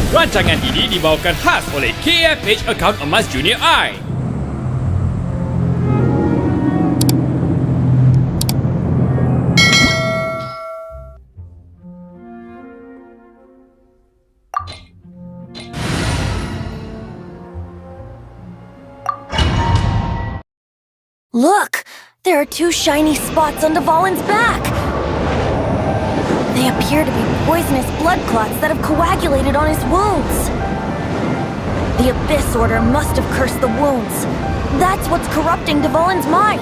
Rancangan ini dibawakan khas oleh KFH Account Emas Junior I. Look! There are two shiny spots on Dvalin's back! They appear to be poisonous blood clots that have coagulated on his wounds. The Abyss Order must have cursed the wounds. That's what's corrupting Dvalin's mind.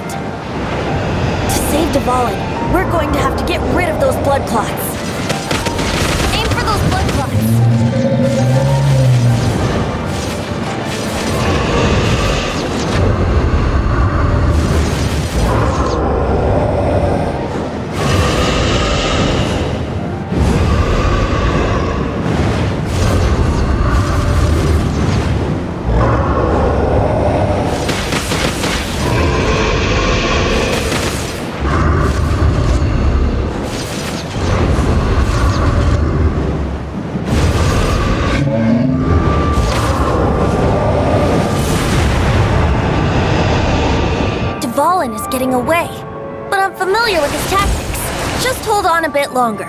To save Dvalin, we're going to have to get rid of those blood clots. Aim for those blood clots! Dvalin is getting away, but I'm familiar with his tactics. Just hold on a bit longer.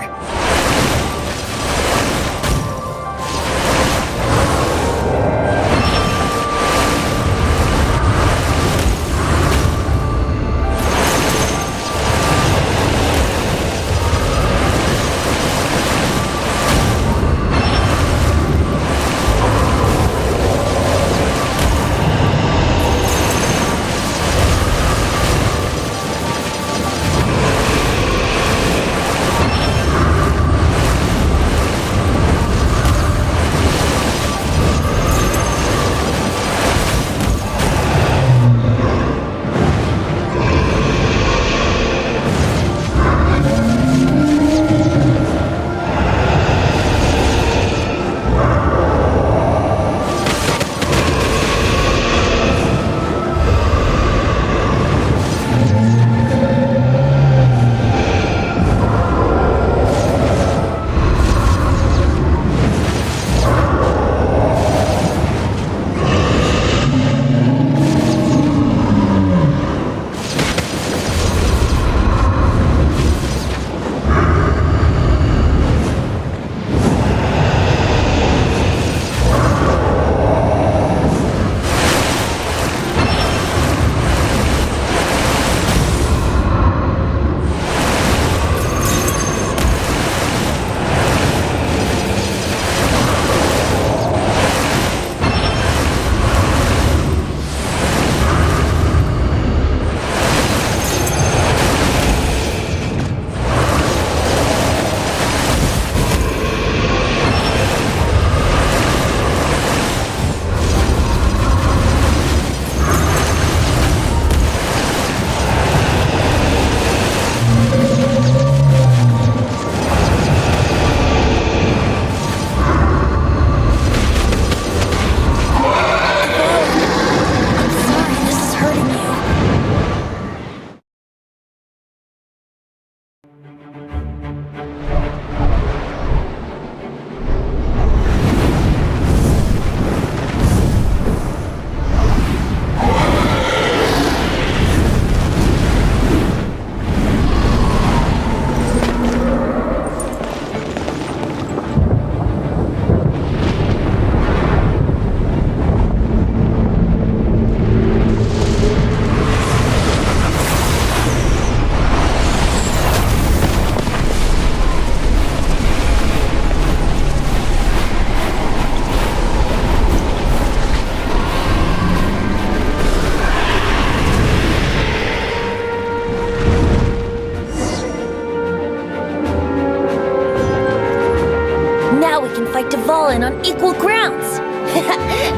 Dvalin on equal grounds.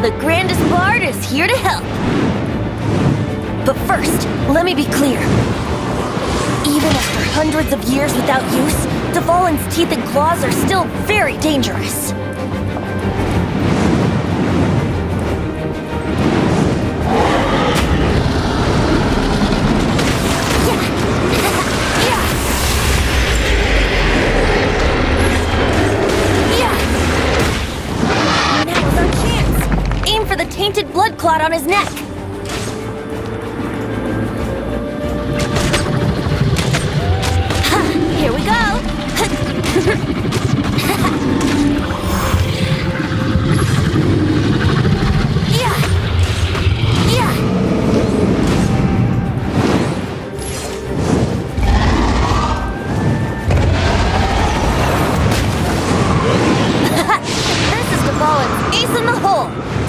The grandest bard is here to help. But first, let me be clear. Even after hundreds of years without use, Dvalin's teeth and claws are still very dangerous. clot on his neck. Ha, here we go.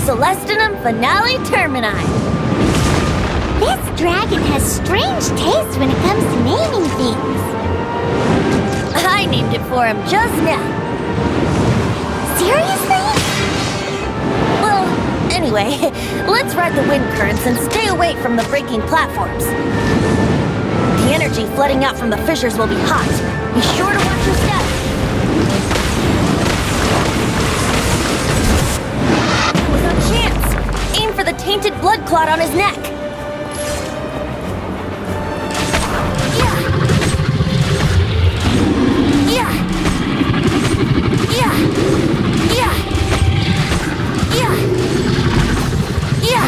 Celestinum Finale Termini. This dragon has strange taste when it comes to naming things. I named it for him just now. Seriously? Well, anyway, let's ride the wind currents and stay away from the breaking platforms. The energy flooding out from the fissures will be hot. Be sure to watch your step. Chance! Aim for the tainted blood clot on his neck! Yeah! Yeah! Yeah! Yeah! Yeah! Yeah!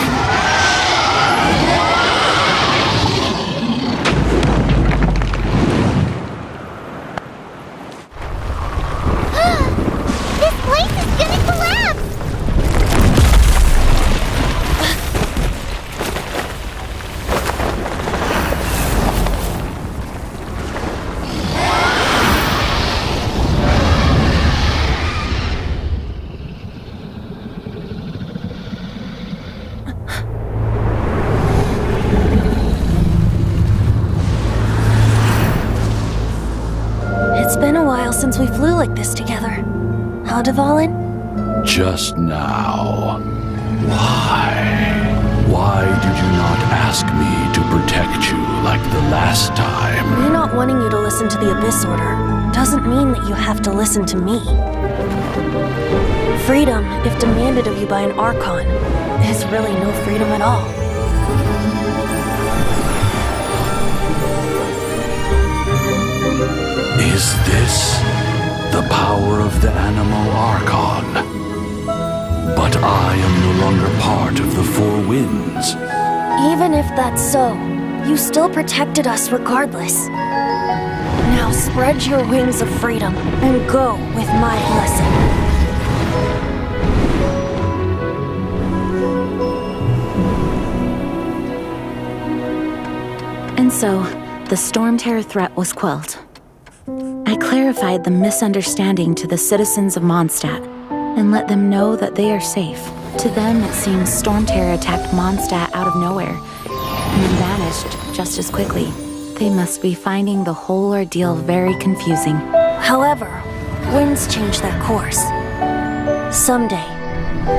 This place is gonna collapse! It's been a while since we flew like this together. How, Dvalin? Just now. Why? Why did you not ask me to protect you like the last time? Me not wanting you to listen to the Abyss Order doesn't mean that you have to listen to me. Freedom, if demanded of you by an Archon, is really no freedom at all. Is this the power of the Animo Archon? But I am no longer part of the Four Winds. Even if that's so, you still protected us regardless. Now spread your wings of freedom and go with my blessing. And so, the Stormterror threat was quelled. I clarified the misunderstanding to the citizens of Mondstadt and let them know that they are safe. To them, it seems Stormterror attacked Mondstadt out of nowhere and then vanished just as quickly. They must be finding the whole ordeal very confusing. However, winds change their course. Someday,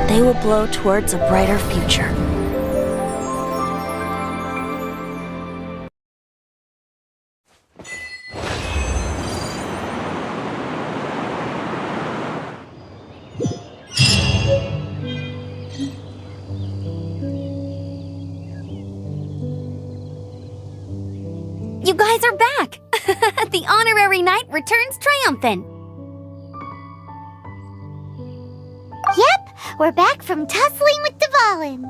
they will blow towards a brighter future. You guys are back! The honorary knight returns triumphant! Yep, we're back from tussling with Dvalin.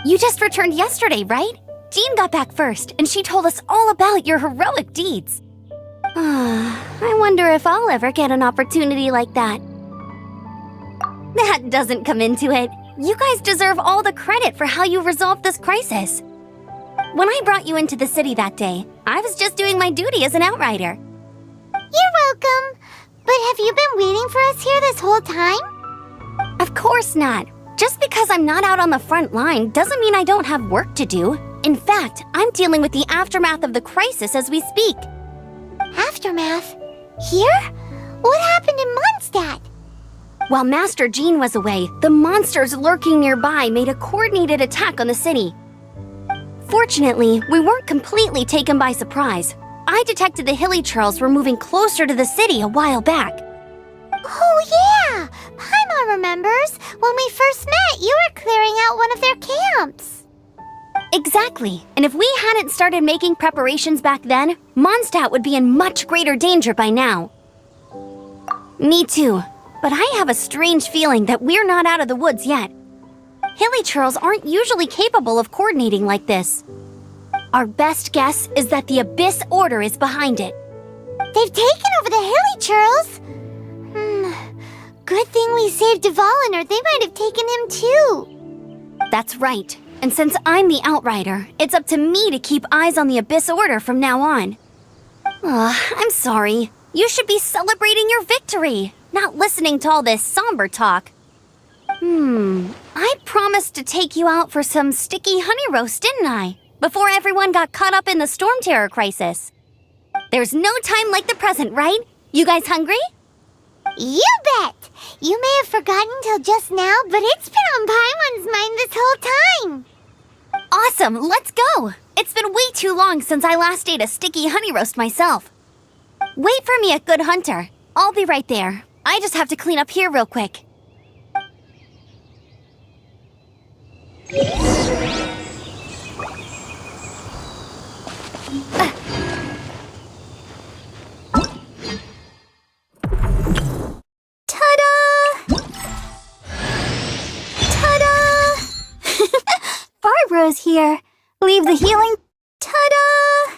You just returned yesterday, right? Jean got back first, and she told us all about your heroic deeds. I wonder if I'll ever get an opportunity like that. That doesn't come into it. You guys deserve all the credit for how you resolved this crisis. When I brought you into the city that day, I was just doing my duty as an outrider. You're welcome. But have you been waiting for us here this whole time? Of course not. Just because I'm not out on the front line doesn't mean I don't have work to do. In fact, I'm dealing with the aftermath of the crisis as we speak. Aftermath? Here? What happened in Mondstadt? While Master Jean was away, the monsters lurking nearby made a coordinated attack on the city. Fortunately, we weren't completely taken by surprise. I detected the Hilly Churls were moving closer to the city a while back. Oh yeah! Paimon remembers. When we first met, you were clearing out one of their camps. Exactly. And if we hadn't started making preparations back then, Mondstadt would be in much greater danger by now. Me too. But I have a strange feeling that we're not out of the woods yet. Hilly-churls aren't usually capable of coordinating like this. Our best guess is that the Abyss Order is behind it. They've taken over the Hilly-churls? Good thing we saved Dvalin, or they might have taken him too. That's right. And since I'm the Outrider, it's up to me to keep eyes on the Abyss Order from now on. I'm sorry. You should be celebrating your victory, not listening to all this somber talk. I promised to take you out for some sticky honey roast, didn't I? Before everyone got caught up in the Stormterror crisis. There's no time like the present, right? You guys hungry? You bet! You may have forgotten till just now, but it's been on Paimon's mind this whole time. Awesome, let's go! It's been way too long since I last ate a sticky honey roast myself. Wait for me at Good Hunter. I'll be right there. I just have to clean up here real quick. Barbara's here. Leave the healing. Ta-da!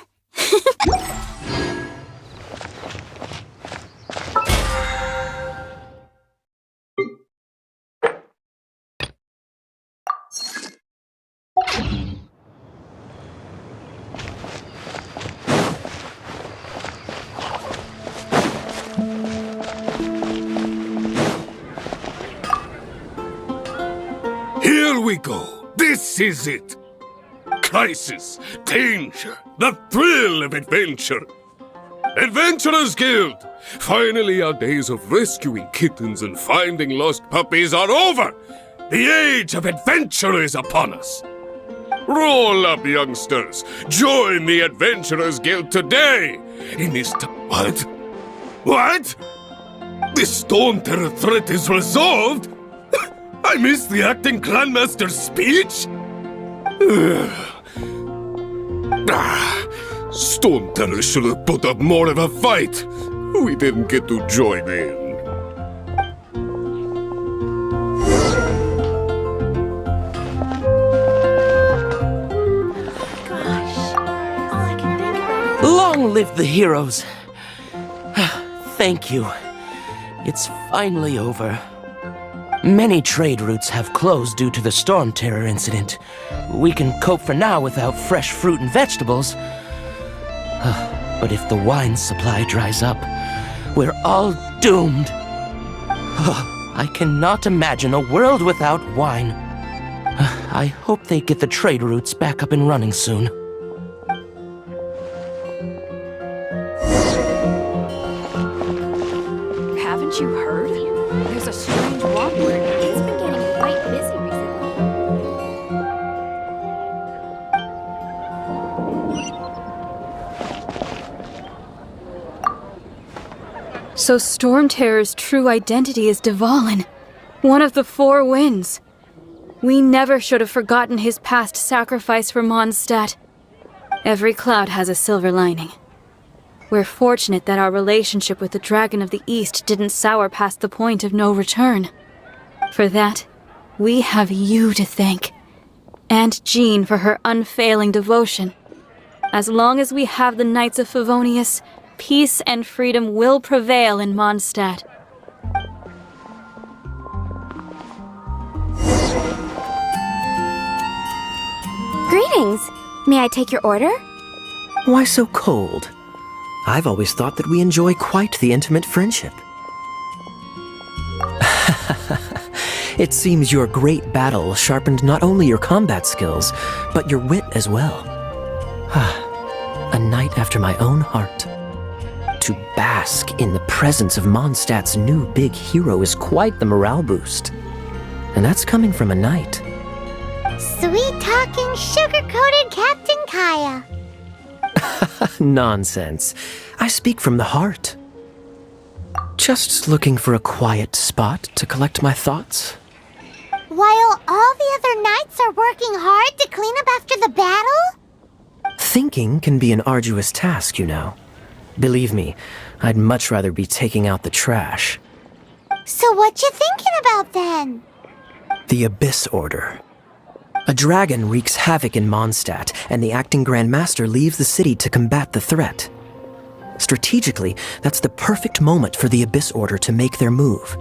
Here we go. This is it. Crisis, danger, the thrill of adventure. Adventurers Guild! Finally our days of rescuing kittens and finding lost puppies are over! The age of adventure is upon us! Roll up, youngsters! Join the Adventurers Guild today! In this What? What? This Stormterror threat is resolved? I missed the acting clanmaster's speech? Stormterror should have put up more of a fight. We didn't get to join in. Long live the heroes. Thank you. It's finally over. Many trade routes have closed due to the Stormterror incident. We can cope for now without fresh fruit and vegetables. But if the wine supply dries up, we're all doomed. I cannot imagine a world without wine. I hope they get the trade routes back up and running soon. Haven't you heard? There's a strange warbler. It's been getting quite busy recently. So Stormterror's true identity is Dvalin, one of the Four Winds. We never should have forgotten his past sacrifice for Mondstadt. Every cloud has a silver lining. We're fortunate that our relationship with the Dragon of the East didn't sour past the point of no return. For that, we have you to thank. And Jean for her unfailing devotion. As long as we have the Knights of Favonius, peace and freedom will prevail in Mondstadt. Greetings! May I take your order? Why so cold? I've always thought that we enjoy quite the intimate friendship. It seems your great battle sharpened not only your combat skills, but your wit as well. A knight after my own heart. To bask in the presence of Mondstadt's new big hero is quite the morale boost. And that's coming from a knight. Sweet-talking, sugar-coated Captain Kaya. Nonsense. I speak from the heart. Just looking for a quiet spot to collect my thoughts. While all the other knights are working hard to clean up after the battle? Thinking can be an arduous task, you know. Believe me, I'd much rather be taking out the trash. So what you thinking about then? The Abyss Order. A dragon wreaks havoc in Mondstadt, and the acting Grand Master leaves the city to combat the threat. Strategically, that's the perfect moment for the Abyss Order to make their move.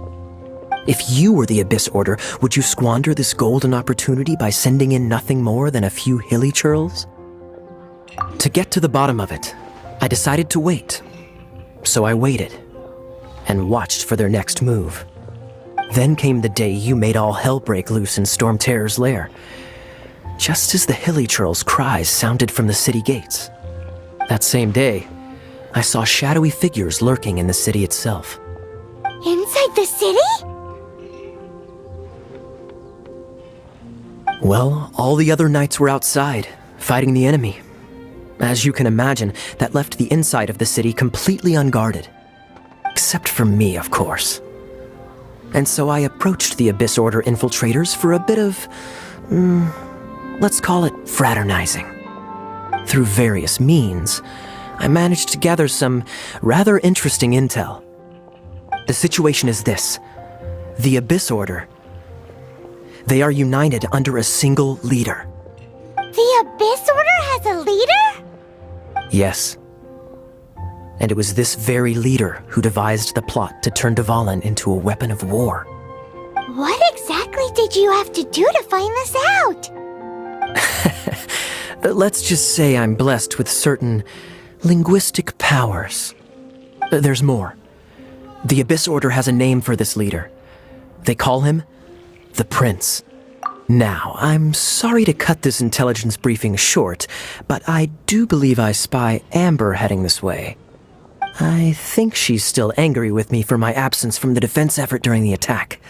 If you were the Abyss Order, would you squander this golden opportunity by sending in nothing more than a few hilly churls? To get to the bottom of it, I decided to wait. So I waited, and watched for their next move. Then came the day you made all hell break loose in Stormterror's lair, just as the hilly churls' cries sounded from the city gates. That same day, I saw shadowy figures lurking in the city itself. Inside the city? Well, all the other knights were outside, fighting the enemy. As you can imagine, that left the inside of the city completely unguarded. Except for me, of course. And so I approached the Abyss Order infiltrators for a bit of, let's call it fraternizing. Through various means, I managed to gather some rather interesting intel. The situation is this. The Abyss Order, they are united under a single leader. The Abyss Order has a leader? Yes. And it was this very leader who devised the plot to turn Dvalin into a weapon of war. What exactly did you have to do to find this out? Let's just say I'm blessed with certain linguistic powers. There's more. The Abyss Order has a name for this leader. They call him the Prince. Now, I'm sorry to cut this intelligence briefing short, but I do believe I spy Amber heading this way. I think she's still angry with me for my absence from the defense effort during the attack.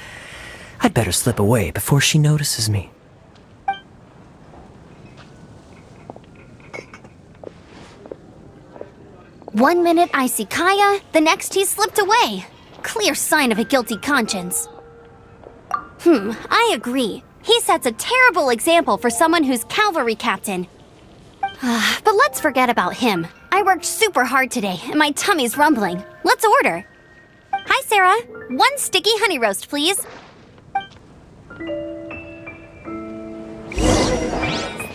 I'd better slip away before she notices me. One minute I see Kaya, the next he's slipped away. Clear sign of a guilty conscience. I agree. He sets a terrible example for someone who's cavalry captain. But let's forget about him. I worked super hard today, and my tummy's rumbling. Let's order. Hi, Sarah. 1 sticky honey roast, please.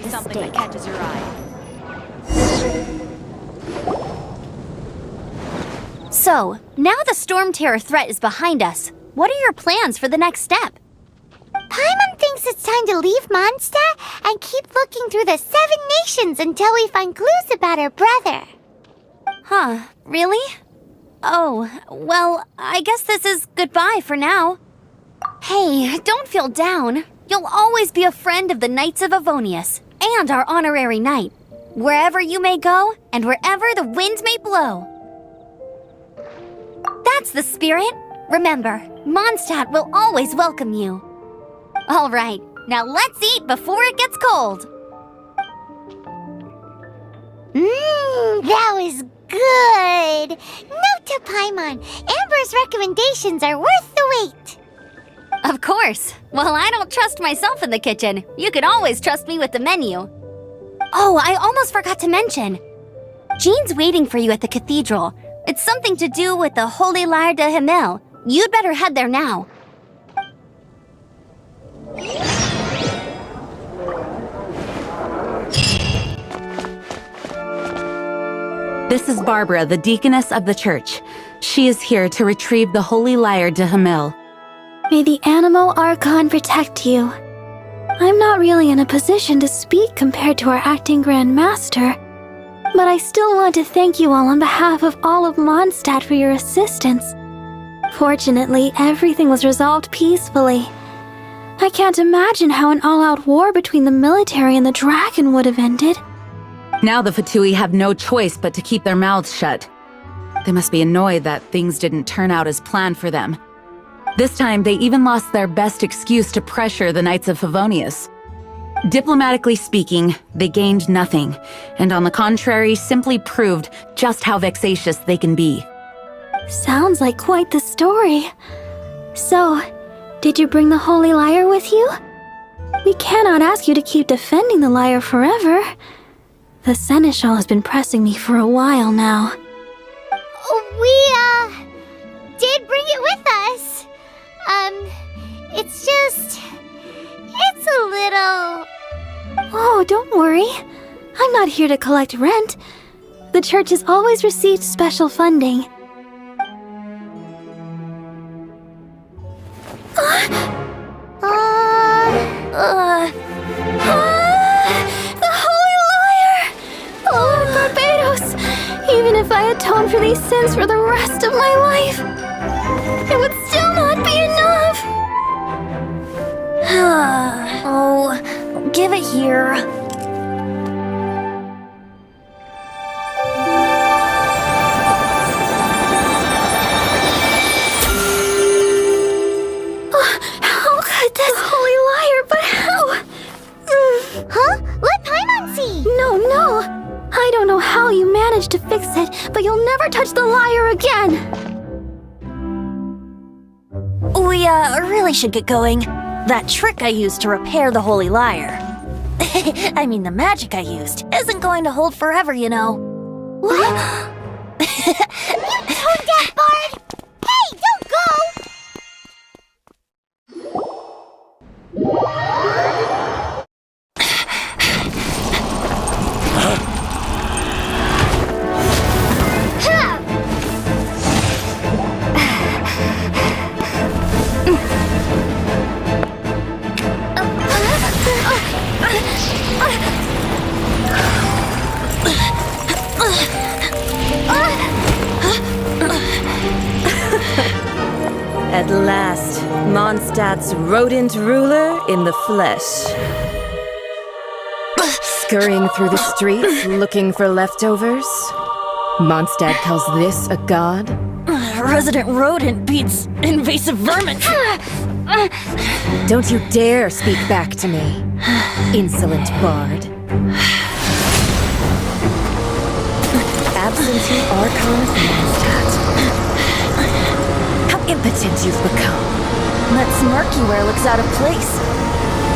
Something that catches your eye. So, now the Stormterror threat is behind us. What are your plans for the next step? Paimon thinks it's time to leave Mondstadt and keep looking through the 7 nations until we find clues about her brother. Huh, really? Oh, well, I guess this is goodbye for now. Hey, don't feel down. You'll always be a friend of the Knights of Avonius, and our honorary knight. Wherever you may go, and wherever the wind may blow. That's the spirit. Remember, Mondstadt will always welcome you. All right, now let's eat before it gets cold. That was good. Note to Paimon, Amber's recommendations are worth the wait. Of course. Well, I don't trust myself in the kitchen. You can always trust me with the menu. Oh, I almost forgot to mention. Jean's waiting for you at the cathedral. It's something to do with the Holy Lyre de Himmel. You'd better head there now. This is Barbara, the deaconess of the church. She is here to retrieve the Holy Lyre de Himmel. May the Animo Archon protect you. I'm not really in a position to speak compared to our acting Grand Master, but I still want to thank you all on behalf of all of Mondstadt for your assistance. Fortunately, everything was resolved peacefully. I can't imagine how an all-out war between the military and the dragon would have ended. Now the Fatui have no choice but to keep their mouths shut. They must be annoyed that things didn't turn out as planned for them. This time, they even lost their best excuse to pressure the Knights of Favonius. Diplomatically speaking, they gained nothing, and on the contrary, simply proved just how vexatious they can be. Sounds like quite the story. So, did you bring the Holy Lyre with you? We cannot ask you to keep defending the lyre forever. The Seneschal has been pressing me for a while now. We, did bring it with us. It's a little Oh, don't worry. I'm not here to collect rent. The church has always received special funding. The Holy Liar! Lord Barbados! Even if I atone for these sins for the rest of my life, it would still not be enough! Oh, give it here. How could this Holy Liar, but how? Huh? Let Paimon see! No. I don't know how you managed to fix it, but you'll never touch the liar again! We, really should get going. That trick I used to repair the Holy Liar. I mean, the magic I used isn't going to hold forever, you know. What? You tone-deaf bard! Hey, don't go! At last, Mondstadt's rodent ruler in the flesh. Scurrying through the streets looking for leftovers? Mondstadt calls this a god? Resident rodent beats invasive vermin. Don't you dare speak back to me, insolent bard. Absentee Archon of Mondstadt. How impotent you've become. That smirky wear looks out of place.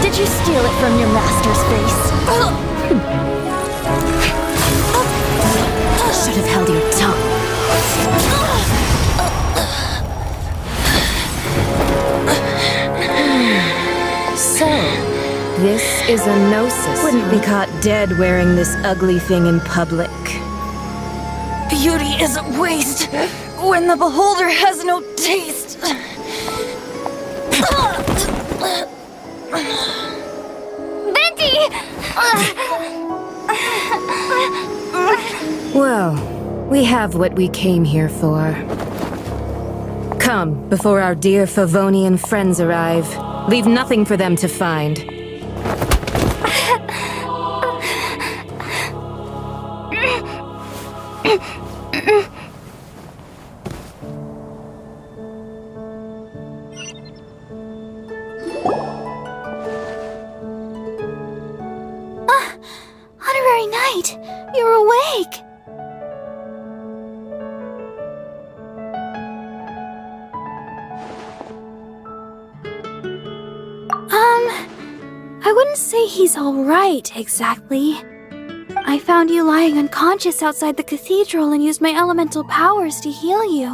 Did you steal it from your master's face? Should have held your tongue. So, this is a gnosis. Wouldn't be caught dead wearing this ugly thing in public. Beauty isn't waste when the beholder has no taste. Venti! Well, we have what we came here for. Come, before our dear Favonian friends arrive. Leave nothing for them to find. Honorary Knight, you're awake! I wouldn't say he's alright, exactly. I found you lying unconscious outside the cathedral and used my elemental powers to heal you.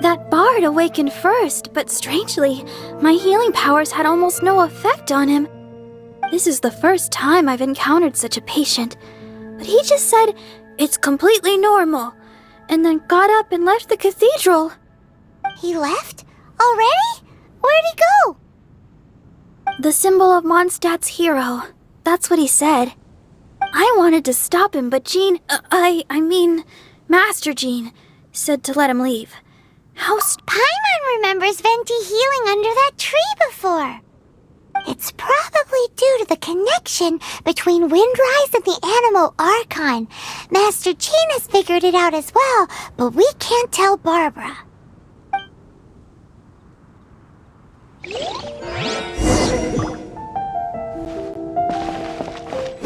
That bard awakened first, but strangely, my healing powers had almost no effect on him. This is the first time I've encountered such a patient, but he just said it's completely normal, and then got up and left the cathedral. He left? Already? Where'd he go? The symbol of Mondstadt's hero. That's what he said. I wanted to stop him, but Jean, I mean, Master Jean, said to let him leave. Paimon remembers Venti healing under that tree before. It's probably due to the connection between Windrise and the Animo Archon. Master Jean has figured it out as well, but we can't tell Barbara.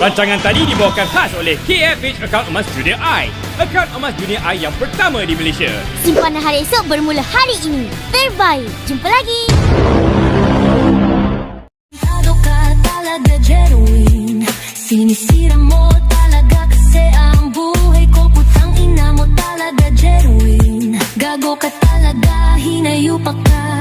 Rancangan tadi dibawakan khas oleh KFH Account Emas Dunia I. Akaun Emas Dunia I yang pertama di Malaysia. Simpanan hari esok bermula hari ini. Terbaik. Jumpa lagi. Sinisira mo talaga kasi ang buhay ko, putang ina mo talaga genuine. Gago ka talaga, hinayo pa ka.